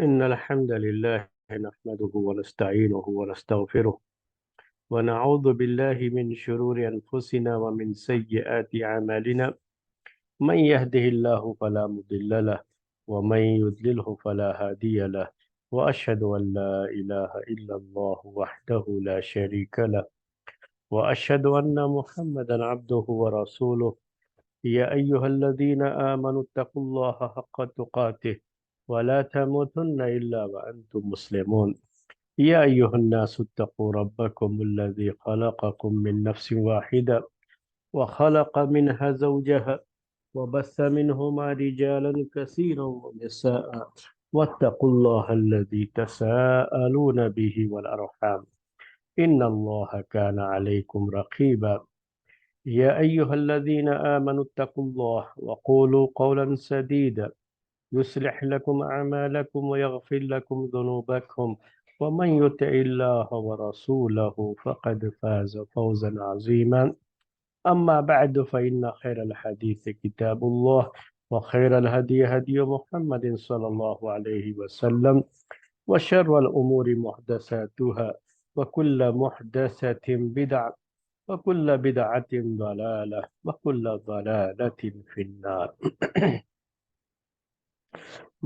إن الحمد لله نحمده ونستعينه ونستغفره ونعوذ بالله من شرور أنفسنا ومن سيئات أعمالنا. من يهده الله فلا مضل له ومن يضلله فلا هادي له. وأشهد أن لا إله إلا الله وحده لا شريك له وأشهد أن محمدا عبده ورسوله. يا أيها الذين آمنوا اتقوا الله حق تقاته ولا تموتن إلا وأنتم مسلمون. يا أيها الناس اتقوا ربكم الذي خلقكم من نفس واحدة وخلق منها زوجها وبث منهما رجالا كثيرا ونساء واتقوا الله الذي تساءلون به والأرحام إن الله كان عليكم رقيبا. يا أيها الذين آمنوا اتقوا الله وقولوا قولا سديدا يصلح لكم أعمالكم ويغفر لكم ذنوبكم ومن يطع الله ورسوله فقد فاز فوزا عظيما. أما بعد فإن خير الحديث كتاب الله وخير الهدي هدي محمد صلى الله عليه وسلم وشر الأمور محدثاتها وكل محدثة بدعة وكل بدعة ضلالة وكل ضلالة في النار.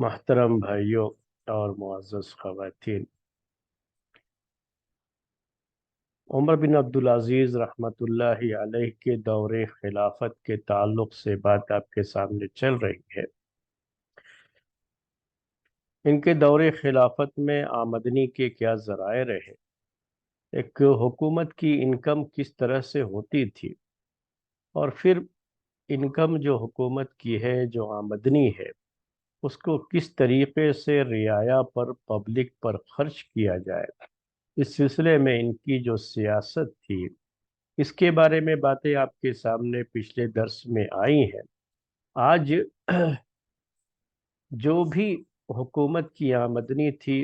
محترم بھائیوں اور معزز خواتین، عمر بن عبدالعزیز رحمۃ اللہ علیہ کے دور خلافت کے تعلق سے بات آپ کے سامنے چل رہی ہے۔ ان کے دور خلافت میں آمدنی کے کیا ذرائع رہے، ایک حکومت کی انکم کس طرح سے ہوتی تھی، اور پھر انکم جو حکومت کی ہے، جو آمدنی ہے، اس کو کس طریقے سے رعایا پر، پبلک پر خرچ کیا جائے، اس سلسلے میں ان کی جو سیاست تھی، اس کے بارے میں باتیں آپ کے سامنے پچھلے درس میں آئی ہیں۔ آج جو بھی حکومت کی آمدنی تھی،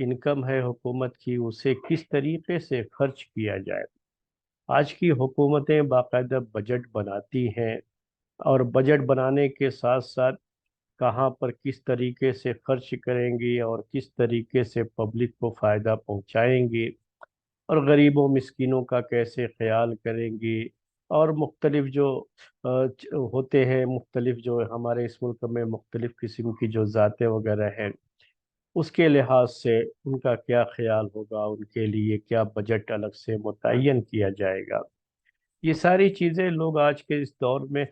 انکم ہے حکومت کی، اسے کس طریقے سے خرچ کیا جائے۔ آج کی حکومتیں باقاعدہ بجٹ بناتی ہیں، اور بجٹ بنانے کے ساتھ ساتھ کہاں پر کس طریقے سے خرچ کریں گی اور کس طریقے سے پبلک کو فائدہ پہنچائیں گی، اور غریبوں مسکینوں کا کیسے خیال کریں گی، اور مختلف جو ہوتے ہیں، مختلف جو ہمارے اس ملک میں مختلف قسم کی جو ذاتیں وغیرہ ہیں، اس کے لحاظ سے ان کا کیا خیال ہوگا، ان کے لیے کیا بجٹ الگ سے متعین کیا جائے گا۔ یہ ساری چیزیں لوگ آج کے اس دور میں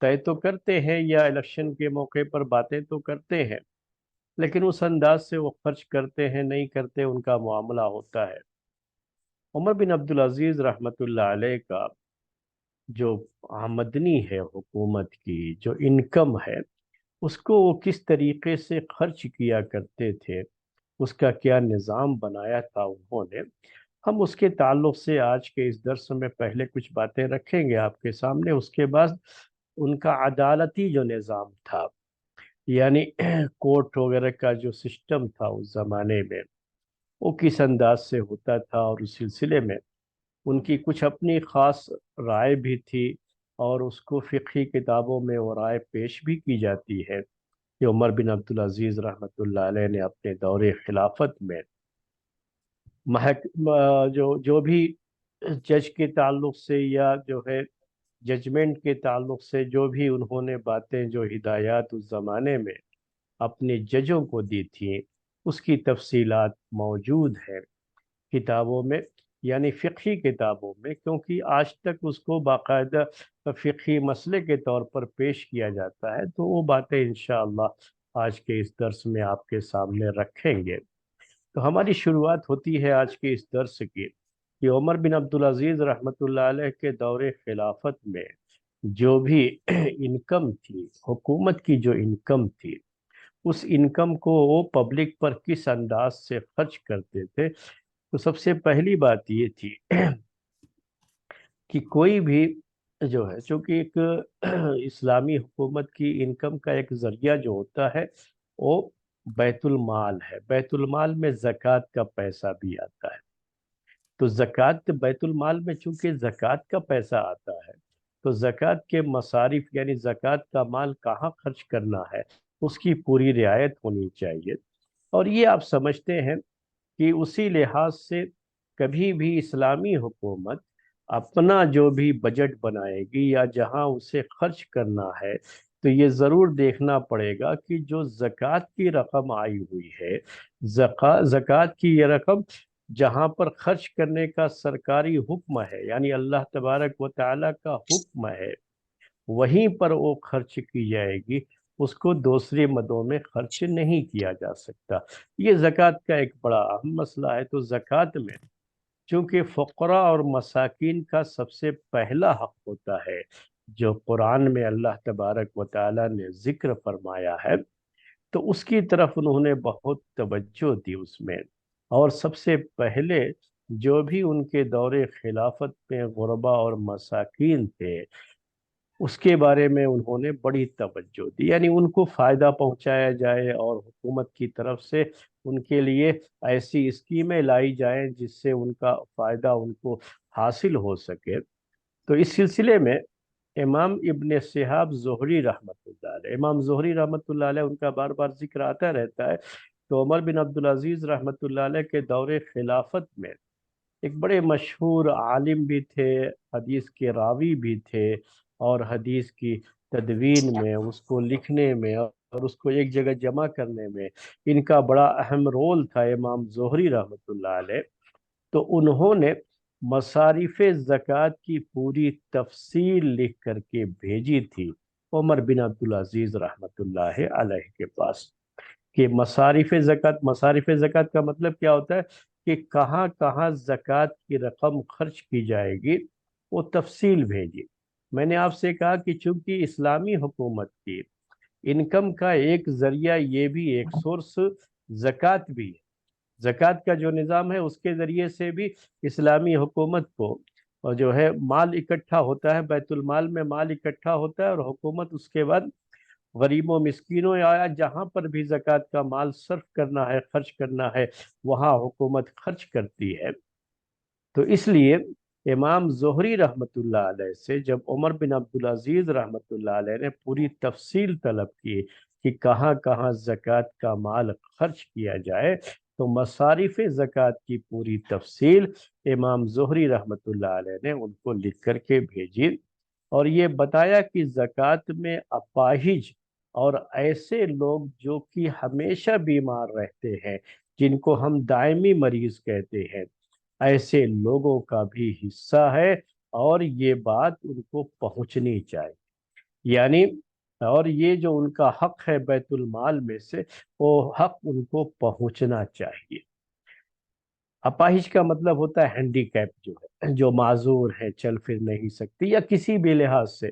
طے تو کرتے ہیں، یا الیکشن کے موقع پر باتیں تو کرتے ہیں، لیکن اس انداز سے وہ خرچ کرتے ہیں نہیں کرتے، ان کا معاملہ ہوتا ہے۔ عمر بن عبدالعزیز رحمۃ اللہ علیہ کا جو آمدنی ہے حکومت کی، جو انکم ہے، اس کو وہ کس طریقے سے خرچ کیا کرتے تھے، اس کا کیا نظام بنایا تھا انہوں نے، ہم اس کے تعلق سے آج کے اس درس میں پہلے کچھ باتیں رکھیں گے آپ کے سامنے۔ اس کے بعد ان کا عدالتی جو نظام تھا، یعنی کورٹ وغیرہ کا جو سسٹم تھا اس زمانے میں، وہ کس انداز سے ہوتا تھا، اور اس سلسلے میں ان کی کچھ اپنی خاص رائے بھی تھی، اور اس کو فقہی کتابوں میں وہ رائے پیش بھی کی جاتی ہے کہ عمر بن عبدالعزیز رحمۃ اللہ علیہ نے اپنے دور خلافت میں جو بھی جج کے تعلق سے، یا جو ہے ججمنٹ کے تعلق سے جو بھی انہوں نے باتیں، جو ہدایات اس زمانے میں اپنے ججوں کو دی تھیں، اس کی تفصیلات موجود ہیں کتابوں میں، یعنی فقہی کتابوں میں، کیونکہ آج تک اس کو باقاعدہ فقہی مسئلے کے طور پر پیش کیا جاتا ہے، تو وہ باتیں انشاءاللہ آج کے اس درس میں آپ کے سامنے رکھیں گے۔ تو ہماری شروعات ہوتی ہے آج کے اس درس کی کہ عمر بن عبدالعزیز رحمۃ اللہ علیہ کے دور خلافت میں جو بھی انکم تھی، حکومت کی جو انکم تھی، اس انکم کو وہ پبلک پر کس انداز سے خرچ کرتے تھے۔ تو سب سے پہلی بات یہ تھی کہ کوئی بھی جو ہے، چونکہ ایک اسلامی حکومت کی انکم کا ایک ذریعہ جو ہوتا ہے، وہ بیت المال ہے۔ بیت المال میں زکوٰۃ کا پیسہ بھی آتا ہے، تو زکوٰۃ بیت المال میں چونکہ زکوٰۃ کا پیسہ آتا ہے، تو زکوٰۃ کے مصارف یعنی زکوٰۃ کا مال کہاں خرچ کرنا ہے، اس کی پوری رعایت ہونی چاہیے۔ اور یہ آپ سمجھتے ہیں کہ اسی لحاظ سے کبھی بھی اسلامی حکومت اپنا جو بھی بجٹ بنائے گی یا جہاں اسے خرچ کرنا ہے تو یہ ضرور دیکھنا پڑے گا کہ جو زکوٰۃ کی رقم آئی ہوئی ہے، زکوٰۃ کی یہ رقم جہاں پر خرچ کرنے کا سرکاری حکم ہے، یعنی اللہ تبارک و تعالیٰ کا حکم ہے، وہیں پر وہ خرچ کی جائے گی، اس کو دوسرے مدوں میں خرچ نہیں کیا جا سکتا۔ یہ زکوٰۃ کا ایک بڑا اہم مسئلہ ہے۔ تو زکوٰۃ میں چونکہ فقراء اور مساکین کا سب سے پہلا حق ہوتا ہے، جو قرآن میں اللہ تبارک و تعالیٰ نے ذکر فرمایا ہے، تو اس کی طرف انہوں نے بہت توجہ دی اس میں، اور سب سے پہلے جو بھی ان کے دور خلافت میں غربا اور مساکین تھے، اس کے بارے میں انہوں نے بڑی توجہ دی، یعنی ان کو فائدہ پہنچایا جائے اور حکومت کی طرف سے ان کے لیے ایسی اسکیمیں لائی جائیں جس سے ان کا فائدہ ان کو حاصل ہو سکے۔ تو اس سلسلے میں امام ابن شہاب زہری رحمۃ اللہ علیہ، امام زہری رحمۃ اللہ علیہ، ان کا بار بار ذکر آتا رہتا ہے۔ تو عمر بن عبدالعزیز رحمۃ اللہ علیہ کے دور خلافت میں ایک بڑے مشہور عالم بھی تھے، حدیث کے راوی بھی تھے، اور حدیث کی تدوین میں، اس کو لکھنے میں اور اس کو ایک جگہ جمع کرنے میں ان کا بڑا اہم رول تھا، امام زہری رحمۃ اللہ علیہ۔ تو انہوں نے مصارف زکوٰۃ کی پوری تفصیل لکھ کر کے بھیجی تھی عمر بن عبدالعزیز رحمۃ اللہ علیہ کے پاس، کہ مصارف زکوٰۃ کا مطلب کیا ہوتا ہے کہ کہاں کہاں زکوٰۃ کی رقم خرچ کی جائے گی، وہ تفصیل بھیجی۔ میں نے آپ سے کہا کہ چونکہ اسلامی حکومت کی انکم کا ایک ذریعہ، یہ بھی ایک سورس زکوٰۃ بھی ہے، زکوٰۃ کا جو نظام ہے اس کے ذریعے سے بھی اسلامی حکومت کو اور جو ہے مال اکٹھا ہوتا ہے، بیت المال میں مال اکٹھا ہوتا ہے، اور حکومت اس کے بعد غریبوں مسکینوں یا جہاں پر بھی زکوٰۃ کا مال صرف کرنا ہے، خرچ کرنا ہے، وہاں حکومت خرچ کرتی ہے۔ تو اس لیے امام زہری رحمۃ اللہ علیہ سے جب عمر بن عبدالعزیز رحمۃ اللہ علیہ نے پوری تفصیل طلب کی کہ کہاں کہاں زکوٰۃ کا مال خرچ کیا جائے، تو مصارف زکوٰۃ کی پوری تفصیل امام زہری رحمۃ اللہ علیہ نے ان کو لکھ کر کے بھیجی، اور یہ بتایا کہ زکوٰۃ میں اپاہج اور ایسے لوگ جو کہ ہمیشہ بیمار رہتے ہیں، جن کو ہم دائمی مریض کہتے ہیں، ایسے لوگوں کا بھی حصہ ہے، اور یہ بات ان کو پہنچنی چاہیے، یعنی اور یہ جو ان کا حق ہے بیت المال میں سے، وہ حق ان کو پہنچنا چاہیے۔ اپاہج کا مطلب ہوتا ہے ہینڈی کیپ، جو ہے، جو معذور ہے، چل پھر نہیں سکتی، یا کسی بھی لحاظ سے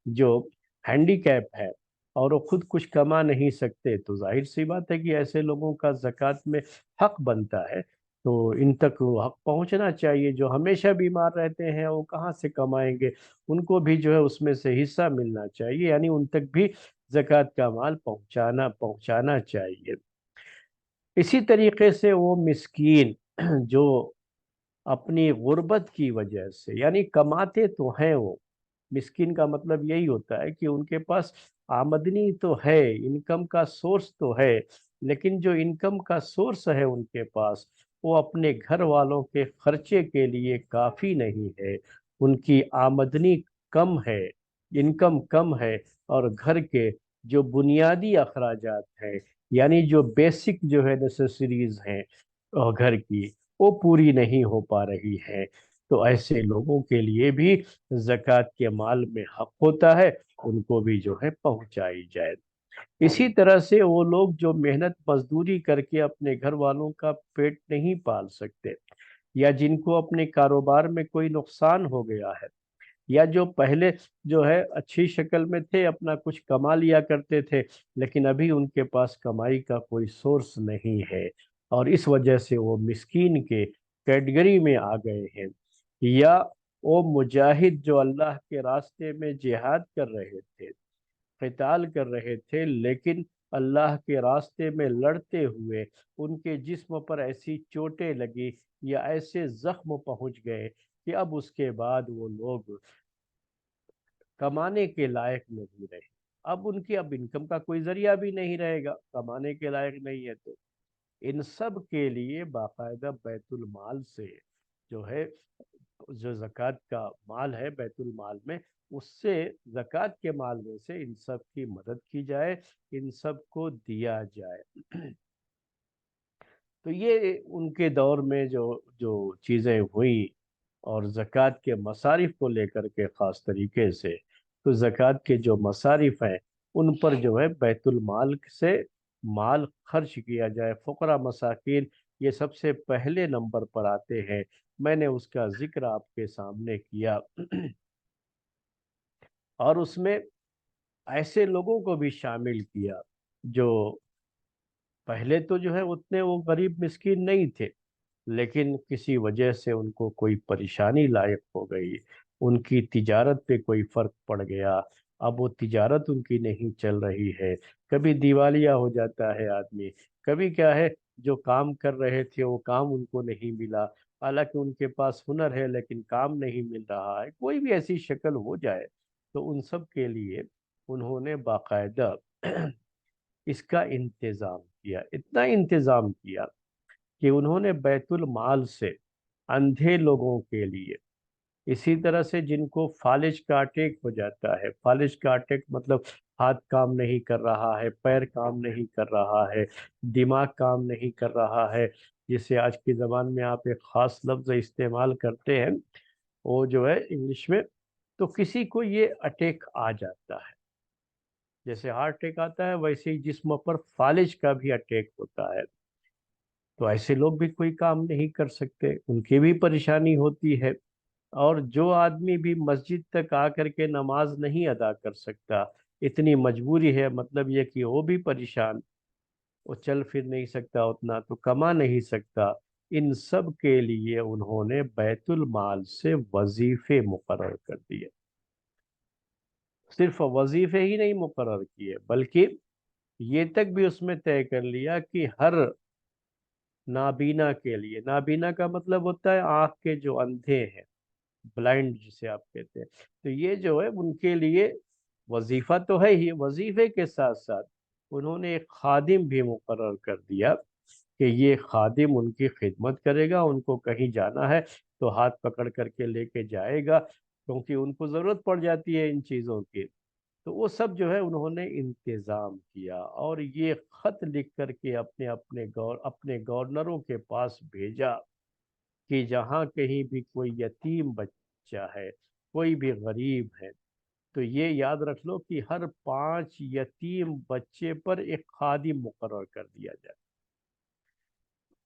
جو ہینڈی کیپ ہے اور وہ خود کچھ کما نہیں سکتے، تو ظاہر سی بات ہے کہ ایسے لوگوں کا زکوٰۃ میں حق بنتا ہے۔ تو ان تک وہ حق پہنچنا چاہیے۔ جو ہمیشہ بیمار رہتے ہیں وہ کہاں سے کمائیں گے؟ ان کو بھی جو ہے اس میں سے حصہ ملنا چاہیے، یعنی ان تک بھی زکوٰۃ کا مال پہنچانا چاہیے۔ اسی طریقے سے وہ مسکین جو اپنی غربت کی وجہ سے، یعنی کماتے تو ہیں وہ، مسکین کا مطلب یہی ہوتا ہے کہ ان کے پاس آمدنی تو ہے، انکم کا سورس تو ہے، لیکن جو انکم کا سورس ہے ان کے پاس، وہ اپنے گھر والوں کے خرچے کے لیے کافی نہیں ہے، ان کی آمدنی کم ہے، انکم کم ہے، اور گھر کے جو بنیادی اخراجات ہیں، یعنی جو بیسک جو ہے نیسیسریز ہیں گھر کی، وہ پوری نہیں ہو پا رہی ہے۔ تو ایسے لوگوں کے لیے بھی زکوٰۃ کے مال میں حق ہوتا ہے، ان کو بھی جو ہے پہنچائی جائے۔ اسی طرح سے وہ لوگ جو محنت مزدوری کر کے اپنے گھر والوں کا پیٹ نہیں پال سکتے، یا جن کو اپنے کاروبار میں کوئی نقصان ہو گیا ہے، یا جو پہلے جو ہے اچھی شکل میں تھے، اپنا کچھ کما لیا کرتے تھے، لیکن ابھی ان کے پاس کمائی کا کوئی سورس نہیں ہے، اور اس وجہ سے وہ مسکین کے کیٹگری میں آ گئے ہیں، یا وہ مجاہد جو اللہ کے راستے میں جہاد کر رہے تھے، قتال کر رہے تھے، لیکن اللہ کے راستے میں لڑتے ہوئے ان کے جسم پر ایسی چوٹیں لگی یا ایسے زخم پہنچ گئے کہ اب اس کے بعد وہ لوگ کمانے کے لائق نہیں رہے۔ اب ان کی انکم کا کوئی ذریعہ بھی نہیں رہے گا، کمانے کے لائق نہیں ہے تو ان سب کے لیے باقاعدہ بیت المال سے جو ہے، جو زکوٰۃ کا مال ہے بیت المال میں، اس سے زکوٰۃ کے مال میں سے ان سب کی مدد کی جائے، ان سب کو دیا جائے۔ تو یہ ان کے دور میں جو جو چیزیں ہوئیں، اور زکوٰۃ کے مصارف کو لے کر کے خاص طریقے سے، تو زکوٰۃ کے جو مصارف ہیں ان پر جو ہے بیت المال سے مال خرچ کیا جائے۔ فقراء مساکین یہ سب سے پہلے نمبر پر آتے ہیں، میں نے اس کا ذکر آپ کے سامنے کیا۔ اور اس میں ایسے لوگوں کو بھی شامل کیا جو پہلے تو جو ہے اتنے وہ غریب مسکین نہیں تھے، لیکن کسی وجہ سے ان کو کوئی پریشانی لاحق ہو گئی، ان کی تجارت پہ کوئی فرق پڑ گیا، اب وہ تجارت ان کی نہیں چل رہی ہے، کبھی دیوالیہ ہو جاتا ہے آدمی، کبھی کیا ہے جو کام کر رہے تھے وہ کام ان کو نہیں ملا، حالانکہ ان کے پاس ہنر ہے لیکن کام نہیں مل رہا ہے، کوئی بھی ایسی شکل ہو جائے، تو ان سب کے لیے انہوں نے باقاعدہ اس کا انتظام کیا، اتنا انتظام کیا کہ انہوں نے بیت المال سے اندھے لوگوں کے لیے، اسی طرح سے جن کو فالج کا اٹیک ہو جاتا ہے، فالج کا اٹیک مطلب ہاتھ کام نہیں کر رہا ہے، پیر کام نہیں کر رہا ہے، دماغ کام نہیں کر رہا ہے، جسے آج کی زبان میں آپ ایک خاص لفظ استعمال کرتے ہیں وہ جو ہے انگلش میں، تو کسی کو یہ اٹیک آ جاتا ہے، جیسے ہارٹ اٹیک آتا ہے ویسے ہی جسم پر فالج کا بھی اٹیک ہوتا ہے، تو ایسے لوگ بھی کوئی کام نہیں کر سکتے، ان کی بھی پریشانی ہوتی ہے۔ اور جو آدمی بھی مسجد تک آ کر کے نماز نہیں ادا کر سکتا، اتنی مجبوری ہے، مطلب یہ کہ وہ بھی پریشان، وہ چل پھر نہیں سکتا اتنا، تو کما نہیں سکتا، ان سب کے لیے انہوں نے بیت المال سے وظیفے مقرر کر دیے۔ صرف وظیفے ہی نہیں مقرر کیے، بلکہ یہ تک بھی اس میں طے کر لیا کہ ہر نابینا کے لیے، نابینا کا مطلب ہوتا ہے آنکھ کے جو اندھے ہیں، بلائنڈ جسے آپ کہتے ہیں، تو یہ جو ہے ان کے لیے وظیفہ تو ہے ہی، وظیفے کے ساتھ ساتھ انہوں نے ایک خادم بھی مقرر کر دیا کہ یہ خادم ان کی خدمت کرے گا، ان کو کہیں جانا ہے تو ہاتھ پکڑ کر کے لے کے جائے گا، کیونکہ ان کو ضرورت پڑ جاتی ہے ان چیزوں کی، تو وہ سب جو ہے انہوں نے انتظام کیا، اور یہ خط لکھ کر کے اپنے گورنروں کے پاس بھیجا کہ جہاں کہیں بھی کوئی یتیم بچہ ہے، کوئی بھی غریب ہے، تو یہ یاد رکھ لو کہ ہر 5 یتیم بچے پر ایک خادم مقرر کر دیا جائے،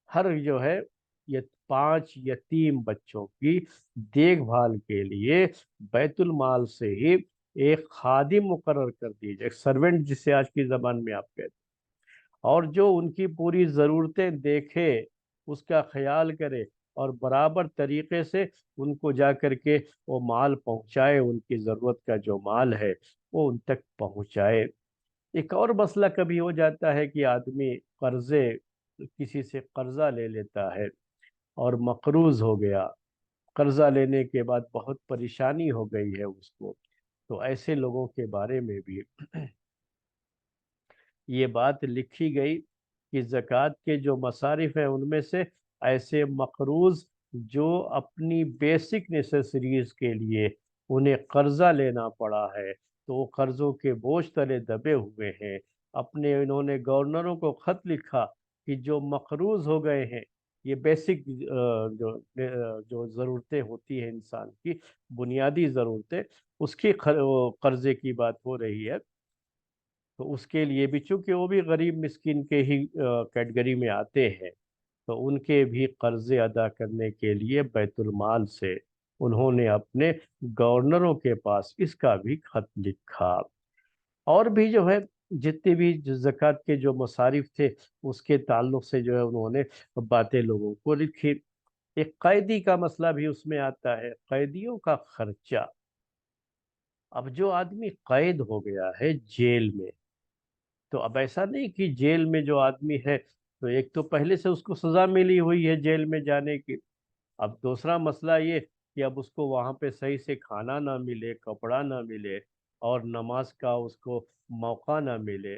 ہر جو ہے یہ 5 یتیم بچوں کی دیکھ بھال کے لیے بیت المال سے ہی ایک خادم مقرر کر دیے جائے، ایک سرونٹ جسے آج کی زبان میں آپ کہتے ہیں، اور جو ان کی پوری ضرورتیں دیکھے، اس کا خیال کرے، اور برابر طریقے سے ان کو جا کر کے وہ مال پہنچائے، ان کی ضرورت کا جو مال ہے وہ ان تک پہنچائے۔ ایک اور مسئلہ کبھی ہو جاتا ہے کہ آدمی کسی سے قرضہ لے لیتا ہے اور مقروض ہو گیا، قرضہ لینے کے بعد بہت پریشانی ہو گئی ہے اس کو، تو ایسے لوگوں کے بارے میں بھی یہ بات لکھی گئی کہ زکوٰۃ کے جو مصارف ہیں ان میں سے ایسے مقروض جو اپنی بیسک نیسیسریز کے لیے انہیں قرضہ لینا پڑا ہے، تو وہ قرضوں کے بوجھ تلے دبے ہوئے ہیں، انہوں نے گورنروں کو خط لکھا کہ جو مقروض ہو گئے ہیں، یہ بیسک جو ضرورتیں ہوتی ہیں انسان کی، بنیادی ضرورتیں، اس کی قرضے کی بات ہو رہی ہے، تو اس کے لیے بھی چونکہ وہ بھی غریب مسکین کے ہی کیٹگری میں آتے ہیں، تو ان کے بھی قرضے ادا کرنے کے لیے بیت المال سے انہوں نے اپنے گورنروں کے پاس اس کا بھی خط لکھا۔ اور بھی جو ہے جتنے بھی زکوٰۃ کے جو مصارف تھے اس کے تعلق سے جو ہے انہوں نے باتیں لوگوں کو لکھی۔ ایک قیدی کا مسئلہ بھی اس میں آتا ہے، قیدیوں کا خرچہ۔ اب جو آدمی قید ہو گیا ہے جیل میں، تو اب ایسا نہیں کہ جیل میں جو آدمی ہے تو ایک تو پہلے سے اس کو سزا ملی ہوئی ہے جیل میں جانے کی، اب دوسرا مسئلہ یہ کہ اب اس کو وہاں پہ صحیح سے کھانا نہ ملے، کپڑا نہ ملے، اور نماز کا اس کو موقع نہ ملے،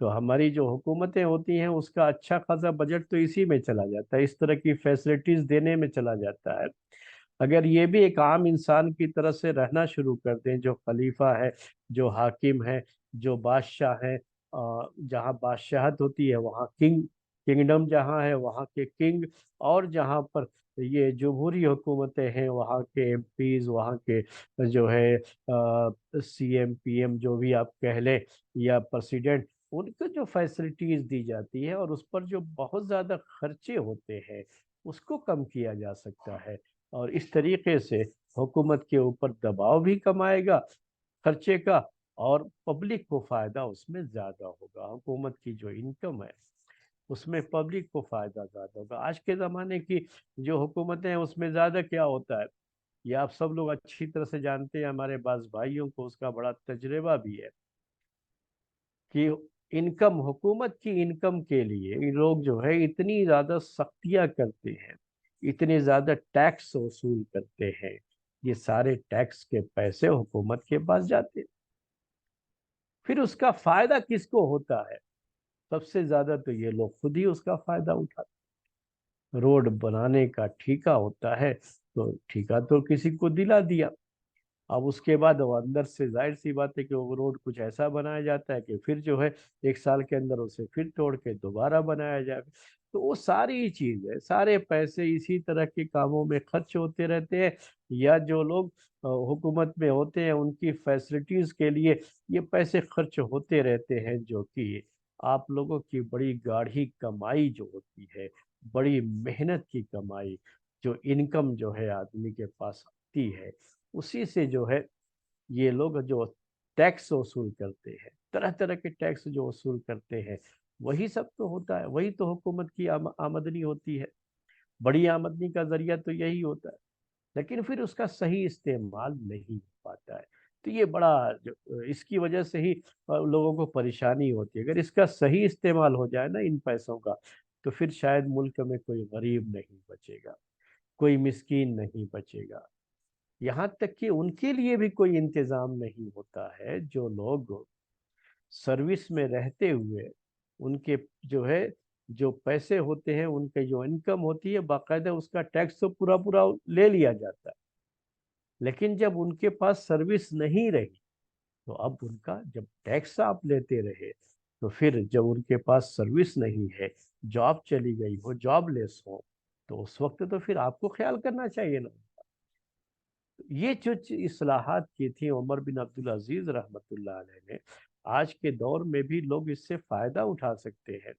تو ہماری جو حکومتیں ہوتی ہیں اس کا اچھا خاصا بجٹ تو اسی میں چلا جاتا ہے، اس طرح کی فیسلٹیز دینے میں چلا جاتا ہے۔ اگر یہ بھی ایک عام انسان کی طرح سے رہنا شروع کر دیں، جو خلیفہ ہے، جو حاکم ہے، جو بادشاہ ہے، جہاں بادشاہت ہوتی ہے وہاں کنگڈم جہاں ہے وہاں کے کنگ، اور جہاں پر یہ جمہوری حکومتیں ہیں وہاں کے ایم پیز، وہاں کے جو ہے سی ایم پی ایم جو بھی آپ کہہ لیں، یا پریسیڈنٹ، ان کو جو فیسلٹیز دی جاتی ہے اور اس پر جو بہت زیادہ خرچے ہوتے ہیں اس کو کم کیا جا سکتا ہے، اور اس طریقے سے حکومت کے اوپر دباؤ بھی کم آئے گا خرچے کا، اور پبلک کو فائدہ اس میں زیادہ ہوگا۔ حکومت کی جو انکم ہے اس میں پبلک کو فائدہ زیادہ ہوگا۔ آج کے زمانے کی جو حکومتیں ہیں اس میں زیادہ کیا ہوتا ہے، یہ آپ سب لوگ اچھی طرح سے جانتے ہیں، ہمارے بعض بھائیوں کو اس کا بڑا تجربہ بھی ہے، کہ انکم، حکومت کی انکم کے لیے یہ لوگ جو ہے اتنی زیادہ سختیاں کرتے ہیں، اتنے زیادہ ٹیکس وصول کرتے ہیں، یہ سارے ٹیکس کے پیسے حکومت کے پاس جاتے ہیں۔ پھر اس کا فائدہ کس کو ہوتا ہے؟ سب سے زیادہ تو یہ لوگ خود ہی اس کا فائدہ اٹھاتے ہیں۔ روڈ بنانے کا ٹھیکہ ہوتا ہے تو ٹھیکہ تو کسی کو دلا دیا، اب اس کے بعد وہ اندر سے ظاہر سی بات ہے کہ وہ روڈ کچھ ایسا بنایا جاتا ہے کہ پھر جو ہے 1 سال کے اندر اسے پھر توڑ کے دوبارہ بنایا جائے گا۔ تو وہ ساری چیزیں، سارے پیسے اسی طرح کے کاموں میں خرچ ہوتے رہتے ہیں، یا جو لوگ حکومت میں ہوتے ہیں ان کی فیسلٹیز کے لیے یہ پیسے خرچ ہوتے رہتے ہیں، جو کہ آپ لوگوں کی بڑی گاڑھی کمائی جو ہوتی ہے، بڑی محنت کی کمائی، جو انکم جو ہے آدمی کے پاس آتی ہے، اسی سے جو ہے یہ لوگ جو ٹیکس وصول کرتے ہیں، طرح طرح کے ٹیکس جو وصول کرتے ہیں، وہی سب تو ہوتا ہے، وہی تو حکومت کی آمدنی ہوتی ہے۔ بڑی آمدنی کا ذریعہ تو یہی ہوتا ہے، لیکن پھر اس کا صحیح استعمال نہیں ہو پاتا ہے۔ تو یہ بڑا اس کی وجہ سے ہی لوگوں کو پریشانی ہوتی ہے۔ اگر اس کا صحیح استعمال ہو جائے نا ان پیسوں کا، تو پھر شاید ملک میں کوئی غریب نہیں بچے گا، کوئی مسکین نہیں بچے گا، یہاں تک کہ ان کے لیے بھی کوئی انتظام نہیں ہوتا ہے۔ جو لوگ سروس میں رہتے ہوئے ان کے جو ہے جو پیسے ہوتے ہیں، ان کے جو انکم ہوتی ہے، باقاعدہ اس کا ٹیکس تو پورا پورا لے لیا جاتا ہے، لیکن جب ان کے پاس سروس نہیں رہی تو اب ان کا جب ٹیکس آپ لیتے رہے، تو پھر جب ان کے پاس سروس نہیں ہے، جاب چلی گئی ہو، جاب لیس ہو، تو اس وقت تو پھر آپ کو خیال کرنا چاہیے نا۔ یہ جو اصلاحات کی تھی عمر بن عبدالعزیز رحمۃ اللہ علیہ نے، آج کے دور میں بھی لوگ اس سے فائدہ اٹھا سکتے ہیں،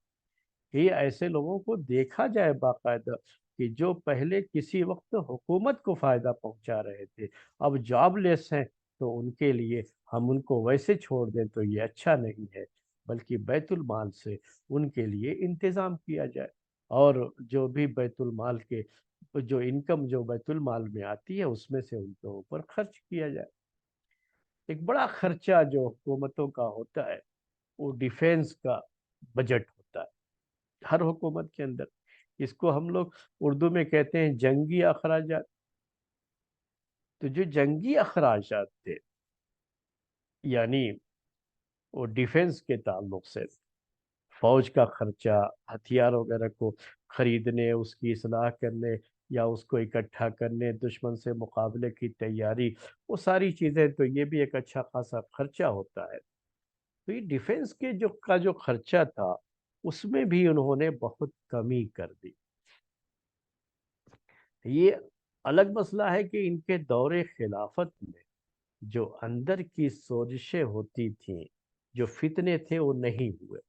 کہ ایسے لوگوں کو دیکھا جائے باقاعدہ، کہ جو پہلے کسی وقت حکومت کو فائدہ پہنچا رہے تھے، اب جاب لیس ہیں، تو ان کے لیے ہم ان کو ویسے چھوڑ دیں تو یہ اچھا نہیں ہے، بلکہ بیت المال سے ان کے لیے انتظام کیا جائے، اور جو بھی بیت المال کے جو انکم جو بیت المال میں آتی ہے اس میں سے ان کے اوپر خرچ کیا جائے۔ ایک بڑا خرچہ جو حکومتوں کا ہوتا ہے وہ ڈیفینس کا بجٹ ہوتا ہے ہر حکومت کے اندر، اس کو ہم لوگ اردو میں کہتے ہیں جنگی اخراجات۔ تو جو جنگی اخراجات تھے، یعنی وہ ڈیفینس کے تعلق سے فوج کا خرچہ، ہتھیار وغیرہ کو خریدنے، اس کی اصلاح کرنے یا اس کو اکٹھا کرنے، دشمن سے مقابلے کی تیاری، وہ ساری چیزیں، تو یہ بھی ایک اچھا خاصا خرچہ ہوتا ہے۔ تو یہ ڈیفینس کے جو خرچہ تھا اس میں بھی انہوں نے بہت کمی کر دی۔ یہ الگ مسئلہ ہے کہ ان کے دور خلافت میں جو اندر کی سوزشیں ہوتی تھیں، جو فتنے تھے، وہ نہیں ہوئے،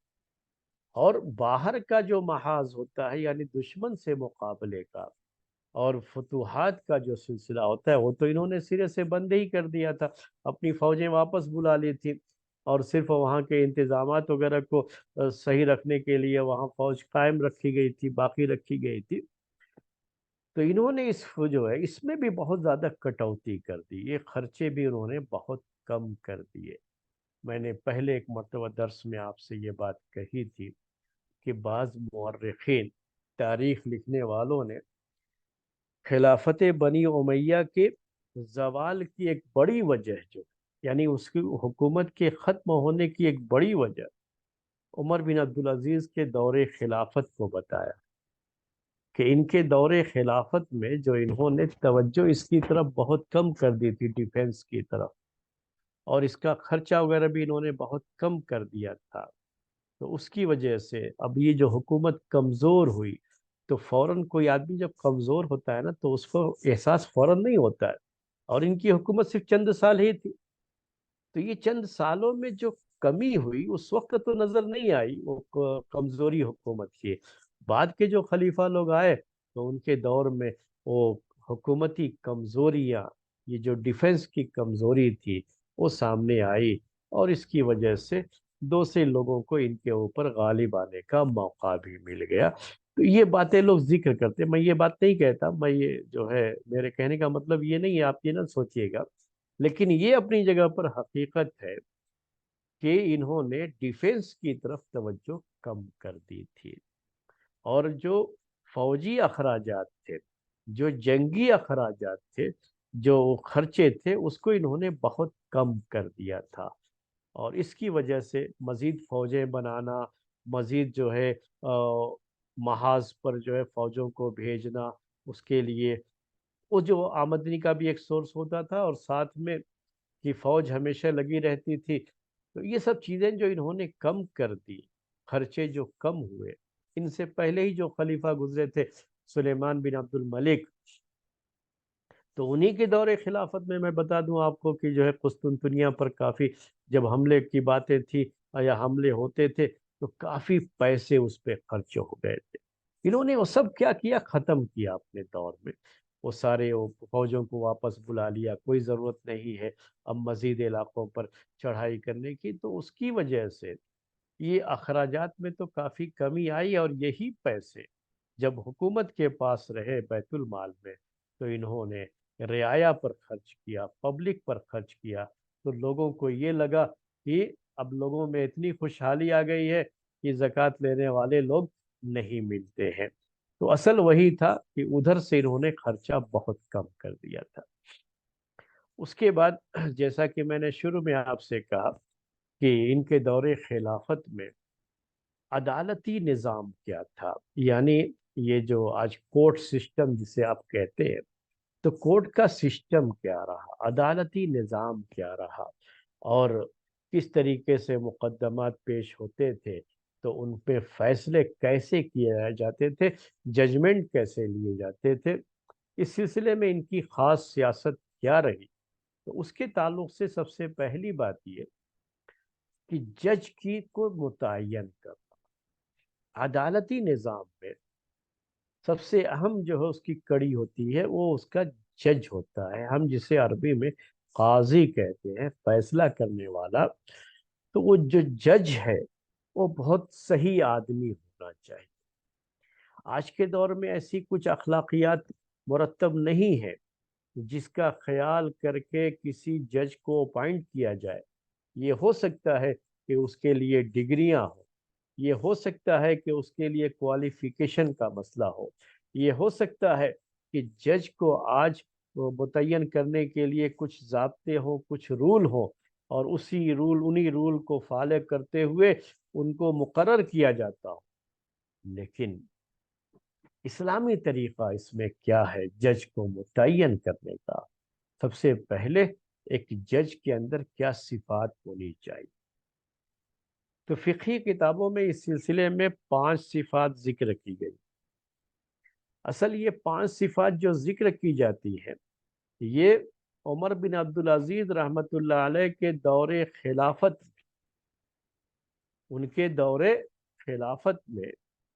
اور باہر کا جو محاذ ہوتا ہے یعنی دشمن سے مقابلے کا اور فتوحات کا جو سلسلہ ہوتا ہے، وہ تو انہوں نے سرے سے بند ہی کر دیا تھا، اپنی فوجیں واپس بلا لی تھی، اور صرف وہاں کے انتظامات وغیرہ کو صحیح رکھنے کے لیے وہاں فوج قائم رکھی گئی تھی، باقی رکھی گئی تھی۔ تو انہوں نے جو ہے اس میں بھی بہت زیادہ کٹوتی کر دی، یہ خرچے بھی انہوں نے بہت کم کر دیے۔ میں نے پہلے ایک مرتبہ درس میں آپ سے یہ بات کہی تھی کہ بعض مورخین، تاریخ لکھنے والوں نے خلافت بنی امیہ کے زوال کی ایک بڑی وجہ، جو یعنی اس کی حکومت کے ختم ہونے کی ایک بڑی وجہ، عمر بن عبدالعزیز کے دور خلافت کو بتایا کہ ان کے دور خلافت میں جو انہوں نے توجہ اس کی طرف بہت کم کر دی تھی، ڈیفنس کی طرف، اور اس کا خرچہ وغیرہ بھی انہوں نے بہت کم کر دیا تھا، تو اس کی وجہ سے اب یہ جو حکومت کمزور ہوئی، تو فوراً کوئی آدمی جب کمزور ہوتا ہے نا تو اس کو احساس فوراً نہیں ہوتا ہے، اور ان کی حکومت صرف چند سال ہی تھی، تو یہ چند سالوں میں جو کمی ہوئی اس وقت تو نظر نہیں آئی وہ کمزوری حکومت کی۔ بعد کے جو خلیفہ لوگ آئے تو ان کے دور میں وہ حکومتی کمزوریاں، یہ جو ڈیفنس کی کمزوری تھی وہ سامنے آئی، اور اس کی وجہ سے دوسرے لوگوں کو ان کے اوپر غالب آنے کا موقع بھی مل گیا۔ تو یہ باتیں لوگ ذکر کرتے، میں یہ بات نہیں کہتا، میں یہ جو ہے میرے کہنے کا مطلب یہ نہیں ہے، آپ یہ نہ سوچیے گا، لیکن یہ اپنی جگہ پر حقیقت ہے کہ انہوں نے ڈیفنس کی طرف توجہ کم کر دی تھی، اور جو فوجی اخراجات تھے، جو جنگی اخراجات تھے، جو خرچے تھے، اس کو انہوں نے بہت کم کر دیا تھا، اور اس کی وجہ سے مزید فوجیں بنانا، مزید جو ہے محاذ پر جو ہے فوجوں کو بھیجنا، اس کے لیے وہ جو آمدنی کا بھی ایک سورس ہوتا تھا، اور ساتھ میں کہ فوج ہمیشہ لگی رہتی تھی، تو یہ سب چیزیں جو انہوں نے کم کر دی، خرچے جو کم ہوئے، ان سے پہلے ہی جو خلیفہ گزرے تھے سلیمان بن عبد الملک، تو انہی کے دور خلافت میں بتا دوں آپ کو کہ جو ہے قسطنطنیہ پر کافی جب حملے کی باتیں تھی یا حملے ہوتے تھے تو کافی پیسے اس پہ خرچ ہو گئے تھے۔ انہوں نے وہ سب کیا کیا، ختم کیا اپنے دور میں، وہ سارے وہ فوجوں کو واپس بلا لیا، کوئی ضرورت نہیں ہے اب مزید علاقوں پر چڑھائی کرنے کی، تو اس کی وجہ سے یہ اخراجات میں تو کافی کمی آئی، اور یہی پیسے جب حکومت کے پاس رہے بیت المال میں تو انہوں نے رعایا پر خرچ کیا، پبلک پر خرچ کیا، تو لوگوں کو یہ لگا کہ اب لوگوں میں اتنی خوشحالی آ گئی ہے کہ زکوٰۃ لینے والے لوگ نہیں ملتے ہیں، تو اصل وہی تھا کہ ادھر سے انہوں نے خرچہ بہت کم کر دیا تھا۔ اس کے بعد جیسا کہ میں نے شروع میں آپ سے کہا کہ ان کے دور خلافت میں عدالتی نظام کیا تھا، یعنی یہ جو آج کورٹ سسٹم جسے آپ کہتے ہیں، تو کورٹ کا سسٹم کیا رہا، عدالتی نظام کیا رہا، اور کس طریقے سے مقدمات پیش ہوتے تھے، تو ان پہ فیصلے کیسے کیے جاتے تھے، ججمنٹ کیسے لیے جاتے تھے، اس سلسلے میں ان کی خاص سیاست کیا رہی، تو اس کے تعلق سے سب سے پہلی بات یہ کہ جج کی کو متعین کرنا۔ عدالتی نظام میں سب سے اہم جو ہے اس کی کڑی ہوتی ہے وہ اس کا جج ہوتا ہے، ہم جسے عربی میں قاضی کہتے ہیں، فیصلہ کرنے والا، تو وہ جو جج ہے وہ بہت صحیح آدمی ہونا چاہیے۔ آج کے دور میں ایسی کچھ اخلاقیات مرتب نہیں ہے جس کا خیال کر کے کسی جج کو اپائنٹ کیا جائے، یہ ہو سکتا ہے کہ اس کے لیے ڈگریاں ہوں، یہ ہو سکتا ہے کہ اس کے لیے کوالیفیکیشن کا مسئلہ ہو، یہ ہو سکتا ہے کہ جج کو آج متعین کرنے کے لیے کچھ ضابطے ہوں، کچھ رول ہوں، اور انہی رول کو فالو کرتے ہوئے ان کو مقرر کیا جاتا ہو، لیکن اسلامی طریقہ اس میں کیا ہے جج کو متعین کرنے کا؟ سب سے پہلے ایک جج کے اندر کیا صفات ہونی چاہیے؟ تو فقہی کتابوں میں اس سلسلے میں 5 صفات ذکر کی گئی۔ اصل یہ 5 صفات جو ذکر کی جاتی ہے، یہ عمر بن عبدالعزیز رحمۃ اللہ علیہ کے دور خلافت، ان کے دور خلافت میں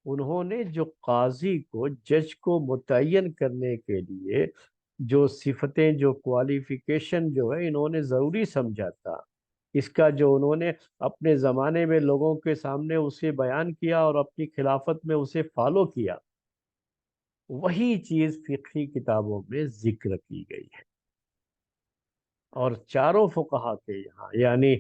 انہوں نے جو قاضی کو، جج کو متعین کرنے کے لیے جو صفتیں، جو کوالیفیکیشن جو ہے انہوں نے ضروری سمجھا تھا، اس کا جو انہوں نے اپنے زمانے میں لوگوں کے سامنے اسے بیان کیا اور اپنی خلافت میں اسے فالو کیا، وہی چیز فقہی کتابوں میں ذکر کی گئی ہے، اور چاروں فقہا کے یہاں، یعنی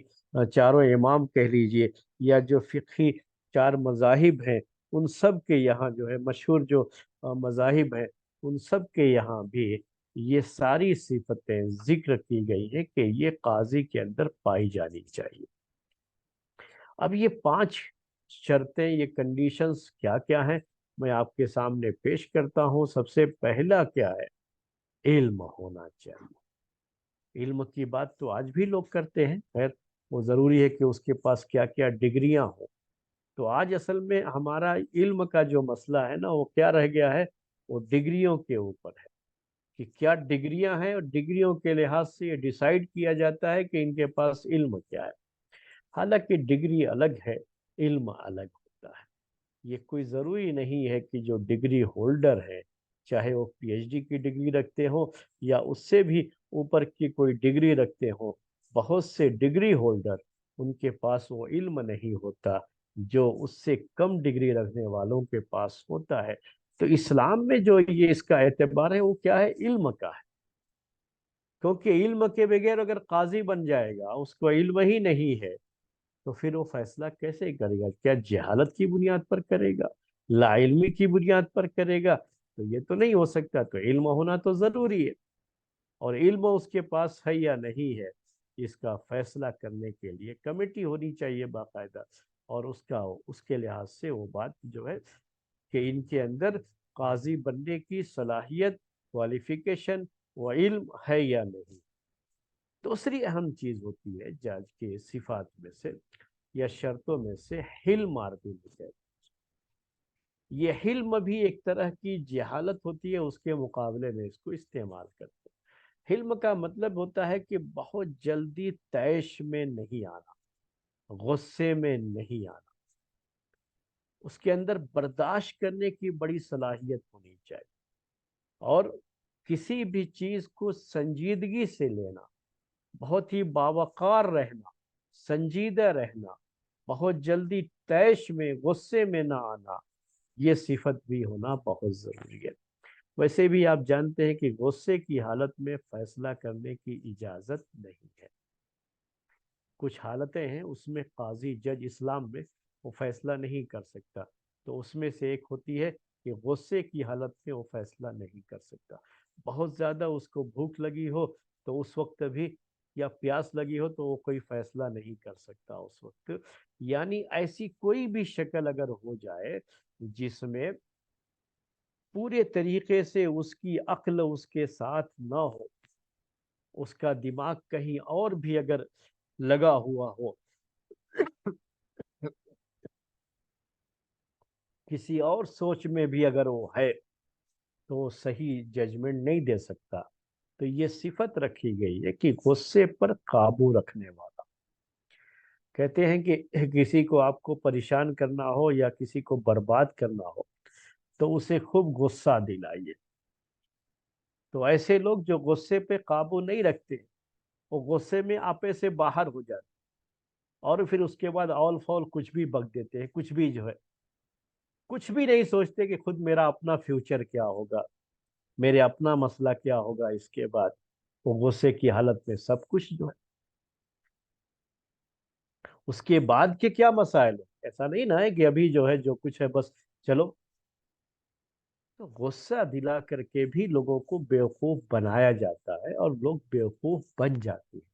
چاروں امام کہہ لیجئے، یا جو فقہی 4 مذاہب ہیں ان سب کے یہاں جو ہے مشہور جو مذاہب ہیں ان سب کے یہاں بھی یہ ساری صفتیں ذکر کی گئی ہیں کہ یہ قاضی کے اندر پائی جانی چاہیے۔ اب یہ 5 شرطیں، یہ کنڈیشنز کیا کیا ہیں، میں آپ کے سامنے پیش کرتا ہوں۔ سب سے پہلا کیا ہے؟ علم ہونا چاہیے۔ علم کی بات تو آج بھی لوگ کرتے ہیں، خیر وہ ضروری ہے کہ اس کے پاس کیا کیا ڈگریاں ہوں۔ تو آج اصل میں ہمارا علم کا جو مسئلہ ہے نا، وہ کیا رہ گیا ہے؟ وہ ڈگریوں کے اوپر ہے کہ کیا ڈگریاں ہیں، اور ڈگریوں کے لحاظ سے یہ ڈیسائیڈ کیا جاتا ہے کہ ان کے پاس علم کیا ہے۔ حالانکہ ڈگری الگ ہے، علم الگ ہوتا ہے۔ یہ کوئی ضروری نہیں ہے کہ جو ڈگری ہولڈر ہے، چاہے وہ پی ایچ ڈی کی ڈگری رکھتے ہوں یا اس سے بھی اوپر کی کوئی ڈگری رکھتے ہوں، بہت سے ڈگری ہولڈر ان کے پاس وہ علم نہیں ہوتا جو اس سے کم ڈگری رکھنے والوں کے پاس ہوتا ہے۔ تو اسلام میں جو یہ اس کا اعتبار ہے وہ کیا ہے؟ علم کا ہے۔ کیونکہ علم کے بغیر اگر قاضی بن جائے گا، اس کو علم ہی نہیں ہے، تو پھر وہ فیصلہ کیسے کرے گا؟ کیا جہالت کی بنیاد پر کرے گا؟ لا علمی کی بنیاد پر کرے گا؟ تو یہ تو نہیں ہو سکتا۔ تو علم ہونا تو ضروری ہے، اور علم اس کے پاس ہے یا نہیں ہے، اس کا فیصلہ کرنے کے لیے کمیٹی ہونی چاہیے باقاعدہ، اور اس کے لحاظ سے وہ بات جو ہے کہ ان کے اندر قاضی بننے کی صلاحیت، کوالیفیکیشن و علم ہے یا نہیں۔ دوسری اہم چیز ہوتی ہے جج کے صفات میں سے یا شرطوں میں سے حلم عربی میں کہتے ہیں۔ یہ حلم بھی ایک طرح کی جہالت ہوتی ہے، اس کے مقابلے میں اس کو استعمال کرتے ہیں۔ حلم کا مطلب ہوتا ہے کہ بہت جلدی طیش میں نہیں آنا، غصے میں نہیں آنا، اس کے اندر برداشت کرنے کی بڑی صلاحیت ہونی چاہیے، اور کسی بھی چیز کو سنجیدگی سے لینا، بہت ہی باوقار رہنا، سنجیدہ رہنا، بہت جلدی طیش میں غصے میں نہ آنا، یہ صفت بھی ہونا بہت ضروری ہے۔ ویسے بھی آپ جانتے ہیں کہ غصے کی حالت میں فیصلہ کرنے کی اجازت نہیں ہے۔ کچھ حالتیں ہیں اس میں قاضی، جج اسلام میں وہ فیصلہ نہیں کر سکتا، تو اس میں سے ایک ہوتی ہے کہ غصے کی حالت میں وہ فیصلہ نہیں کر سکتا۔ بہت زیادہ اس کو بھوک لگی ہو تو اس وقت بھی، یا پیاس لگی ہو تو وہ کوئی فیصلہ نہیں کر سکتا اس وقت۔ یعنی ایسی کوئی بھی شکل اگر ہو جائے جس میں پورے طریقے سے اس کی عقل اس کے ساتھ نہ ہو، اس کا دماغ کہیں اور بھی اگر لگا ہوا ہو، کسی اور سوچ میں بھی اگر وہ ہے، تو وہ صحیح ججمنٹ نہیں دے سکتا۔ تو یہ صفت رکھی گئی ہے کہ غصے پر قابو رکھنے والا۔ کہتے ہیں کہ کسی کو آپ کو پریشان کرنا ہو یا کسی کو برباد کرنا ہو تو اسے خوب غصہ دلائیے۔ تو ایسے لوگ جو غصے پہ قابو نہیں رکھتے، وہ غصے میں آپے سے باہر ہو جاتے، اور پھر اس کے بعد اول فول کچھ بھی بک دیتے ہیں، کچھ بھی جو ہے، کچھ بھی نہیں سوچتے کہ خود میرا اپنا فیوچر کیا ہوگا، میرے اپنا مسئلہ کیا ہوگا اس کے بعد۔ وہ غصے کی حالت میں سب کچھ جو ہے، اس کے بعد کے کیا مسائل ہیں، ایسا نہیں نہ ہے کہ ابھی جو ہے جو کچھ ہے بس چلو۔ تو غصہ دلا کر کے بھی لوگوں کو بیوقوف بنایا جاتا ہے، اور لوگ بیوقوف بن جاتے ہیں۔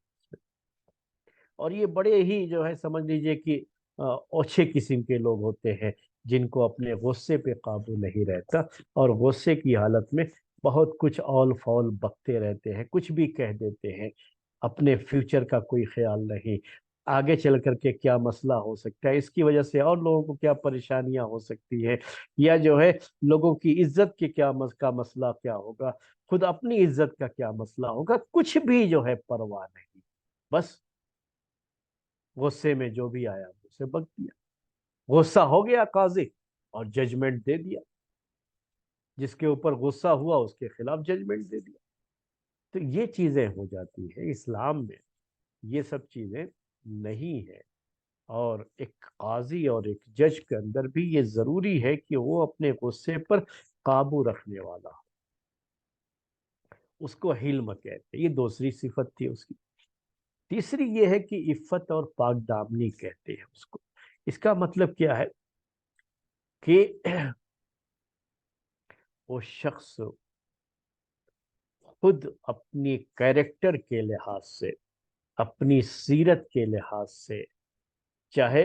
اور یہ بڑے ہی جو ہے سمجھ لیجئے کہ اوچھے قسم کے لوگ ہوتے ہیں، جن کو اپنے غصے پہ قابو نہیں رہتا، اور غصے کی حالت میں بہت کچھ اول فول بکتے رہتے ہیں، کچھ بھی کہہ دیتے ہیں، اپنے فیوچر کا کوئی خیال نہیں، آگے چل کر کے کیا مسئلہ ہو سکتا ہے، اس کی وجہ سے اور لوگوں کو کیا پریشانیاں ہو سکتی ہے، یا جو ہے لوگوں کی عزت کے کا مسئلہ کیا ہوگا، خود اپنی عزت کا کیا مسئلہ ہوگا، کچھ بھی جو ہے پرواہ نہیں، بس غصے میں جو بھی آیا اسے بک دیا۔ غصہ ہو گیا قاضی اور ججمنٹ دے دیا، جس کے اوپر غصہ ہوا اس کے خلاف ججمنٹ دے دیا۔ تو یہ چیزیں ہو جاتی ہیں اسلام میں، یہ سب چیزیں نہیں ہیں۔ اور ایک قاضی اور ایک جج کے اندر بھی یہ ضروری ہے کہ وہ اپنے غصے پر قابو رکھنے والا ہو، اس کو حلم کہتے ہیں۔ یہ دوسری صفت تھی اس کی۔ تیسری یہ ہے کہ عفت اور پاک دامنی کہتے ہیں اس کو۔ اس کا مطلب کیا ہے کہ وہ شخص خود اپنی کیریکٹر کے لحاظ سے، اپنی سیرت کے لحاظ سے، چاہے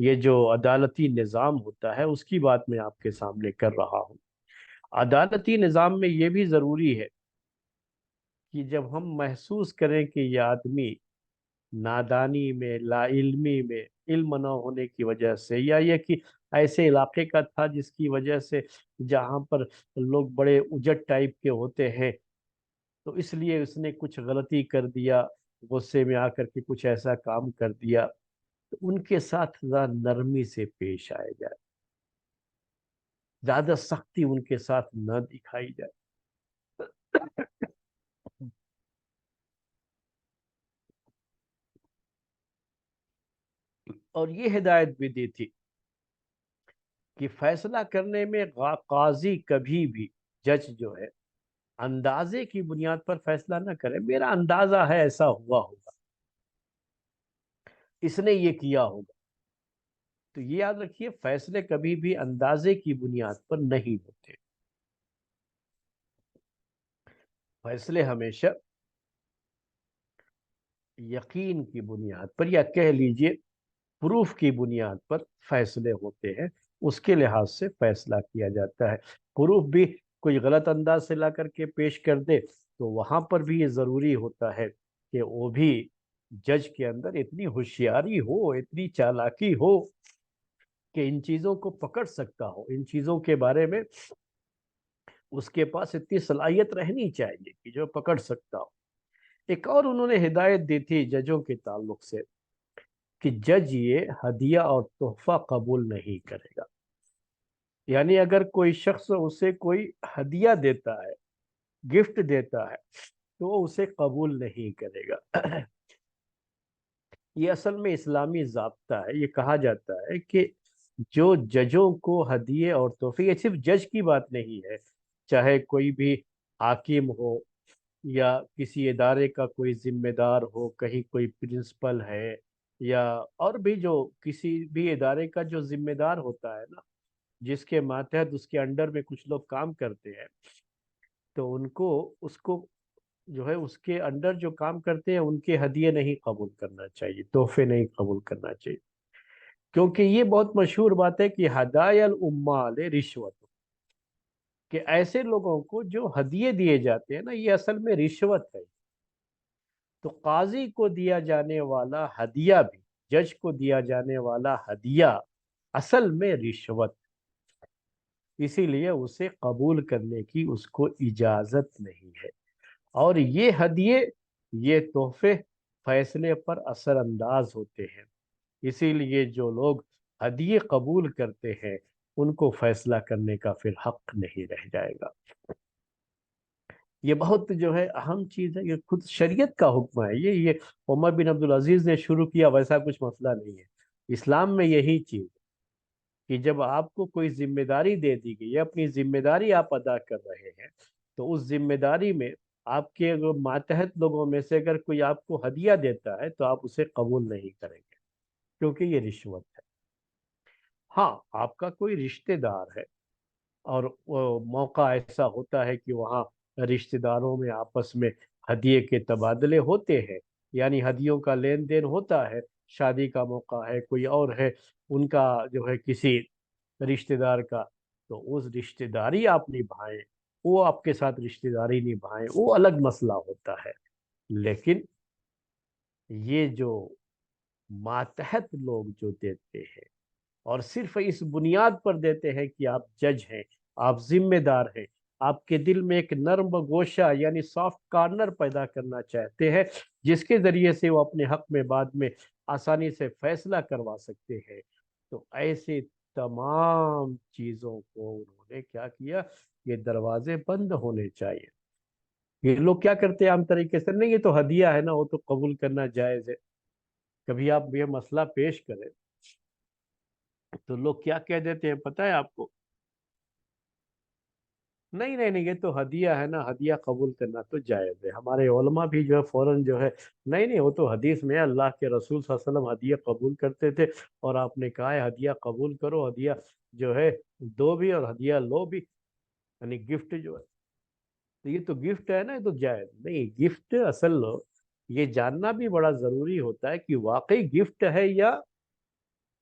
یہ جو عدالتی نظام ہوتا ہے اس کی بات میں آپ کے سامنے کر رہا ہوں۔ عدالتی نظام میں یہ بھی ضروری ہے کہ جب ہم محسوس کریں کہ یہ آدمی نادانی میں، لا علمی میں، علم نہ ہونے کی وجہ سے، یا یہ کہ ایسے علاقے کا تھا جس کی وجہ سے جہاں پر لوگ بڑے اجٹ ٹائپ کے ہوتے ہیں، تو اس لیے اس نے کچھ غلطی کر دیا، غصے میں آ کر کے کچھ ایسا کام کر دیا، تو ان کے ساتھ ذرا نرمی سے پیش آئے جائے، زیادہ سختی ان کے ساتھ نہ دکھائی جائے۔ اور یہ ہدایت بھی دی تھی کہ فیصلہ کرنے میں قاضی کبھی بھی، جج جو ہے، اندازے کی بنیاد پر فیصلہ نہ کرے، میرا اندازہ ہے ایسا ہوا ہوگا، اس نے یہ کیا ہوگا۔ تو یہ یاد رکھیے، فیصلے کبھی بھی اندازے کی بنیاد پر نہیں ہوتے، فیصلے ہمیشہ یقین کی بنیاد پر، یا کہہ لیجئے پروف کی بنیاد پر فیصلے ہوتے ہیں، اس کے لحاظ سے فیصلہ کیا جاتا ہے۔ پروف بھی کوئی غلط انداز سے لا کر کے پیش کر دے تو وہاں پر بھی یہ ضروری ہوتا ہے کہ وہ بھی جج کے اندر اتنی ہوشیاری ہو، اتنی چالاکی ہو کہ ان چیزوں کو پکڑ سکتا ہو، ان چیزوں کے بارے میں اس کے پاس اتنی صلاحیت رہنی چاہیے کہ جو پکڑ سکتا ہو۔ ایک اور انہوں نے ہدایت دی تھی ججوں کے تعلق سے کہ جج یہ ہدیہ اور تحفہ قبول نہیں کرے گا، یعنی اگر کوئی شخص اسے کوئی ہدیہ دیتا ہے، گفٹ دیتا ہے، تو وہ اسے قبول نہیں کرے گا۔ یہ اصل میں اسلامی ضابطہ ہے۔ یہ کہا جاتا ہے کہ جو ججوں کو ہدیے اور تحفے، یہ صرف جج کی بات نہیں ہے، چاہے کوئی بھی حاکم ہو یا کسی ادارے کا کوئی ذمہ دار ہو، کہیں کوئی پرنسپل ہے، یا اور بھی جو کسی بھی ادارے کا جو ذمہ دار ہوتا ہے نا، جس کے ماتحت اس کے انڈر میں کچھ لوگ کام کرتے ہیں، تو ان کو اس کو جو ہے اس کے انڈر جو کام کرتے ہیں ان کے ہدیے نہیں قبول کرنا چاہیے، تحفے نہیں قبول کرنا چاہیے، کیونکہ یہ بہت مشہور بات ہے کہ ہدایہ العمال رشوت، کہ ایسے لوگوں کو جو ہدیے دیے جاتے ہیں نا، یہ اصل میں رشوت ہے۔ تو قاضی کو دیا جانے والا ہدیہ بھی، جج کو دیا جانے والا ہدیہ اصل میں رشوت، اسی لیے اسے قبول کرنے کی اس کو اجازت نہیں ہے۔ اور یہ ہدیے، یہ تحفے فیصلے پر اثر انداز ہوتے ہیں، اسی لیے جو لوگ ہدیے قبول کرتے ہیں ان کو فیصلہ کرنے کا پھر حق نہیں رہ جائے گا۔ یہ بہت جو ہے اہم چیز ہے، یہ خود شریعت کا حکم ہے۔ یہ عمر بن عبدالعزیز نے شروع کیا، ویسا کچھ مسئلہ نہیں ہے، اسلام میں یہی چیز کہ جب آپ کو کوئی ذمہ داری دے دی گئی ہے، اپنی ذمہ داری آپ ادا کر رہے ہیں، تو اس ذمہ داری میں آپ کے ماتحت لوگوں میں سے اگر کوئی آپ کو ہدیہ دیتا ہے تو آپ اسے قبول نہیں کریں گے، کیونکہ یہ رشوت ہے۔ ہاں، آپ کا کوئی رشتہ دار ہے اور وہ موقع ایسا ہوتا ہے کہ وہاں رشتہ داروں میں آپس میں ہدیے کے تبادلے ہوتے ہیں، یعنی ہدیوں کا لین دین ہوتا ہے، شادی کا موقع ہے، کوئی اور ہے ان کا جو ہے کسی رشتہ دار کا، تو اس رشتہ داری آپ نبھائیں، وہ آپ کے ساتھ رشتہ داری نبھائیں، وہ الگ مسئلہ ہوتا ہے۔ لیکن یہ جو ماتحت لوگ جو دیتے ہیں اور صرف اس بنیاد پر دیتے ہیں کہ آپ جج ہیں، آپ ذمہ دار ہیں، آپ کے دل میں ایک نرم گوشہ یعنی سافٹ کارنر پیدا کرنا چاہتے ہیں، جس کے ذریعے سے وہ اپنے حق میں بعد میں آسانی سے فیصلہ کروا سکتے ہیں، تو ایسے تمام چیزوں کو انہوں نے کیا کیا، یہ دروازے بند ہونے چاہیے۔ یہ لوگ کیا کرتے ہیں عام طریقے سے، نہیں یہ تو ہدیہ ہے نا، وہ تو قبول کرنا جائز ہے۔ کبھی آپ یہ مسئلہ پیش کریں تو لوگ کیا کہہ دیتے ہیں پتہ ہے آپ کو، نہیں نہیں نہیں، یہ تو ہدیہ ہے نا، ہدیہ قبول کرنا تو جائز ہے۔ ہمارے علماء بھی جو ہے فوراً جو ہے، نہیں نہیں وہ تو حدیث میں ہے، اللہ کے رسول صلی اللہ علیہ وسلم ہدیہ قبول کرتے تھے، اور آپ نے کہا ہے ہدیہ قبول کرو، ہدیہ جو ہے دو بھی اور ہدیہ لو بھی، یعنی گفٹ جو ہے، تو یہ تو گفٹ ہے نا، یہ تو جائز نہیں۔ گفٹ اصل یہ جاننا بھی بڑا ضروری ہوتا ہے کہ واقعی گفٹ ہے یا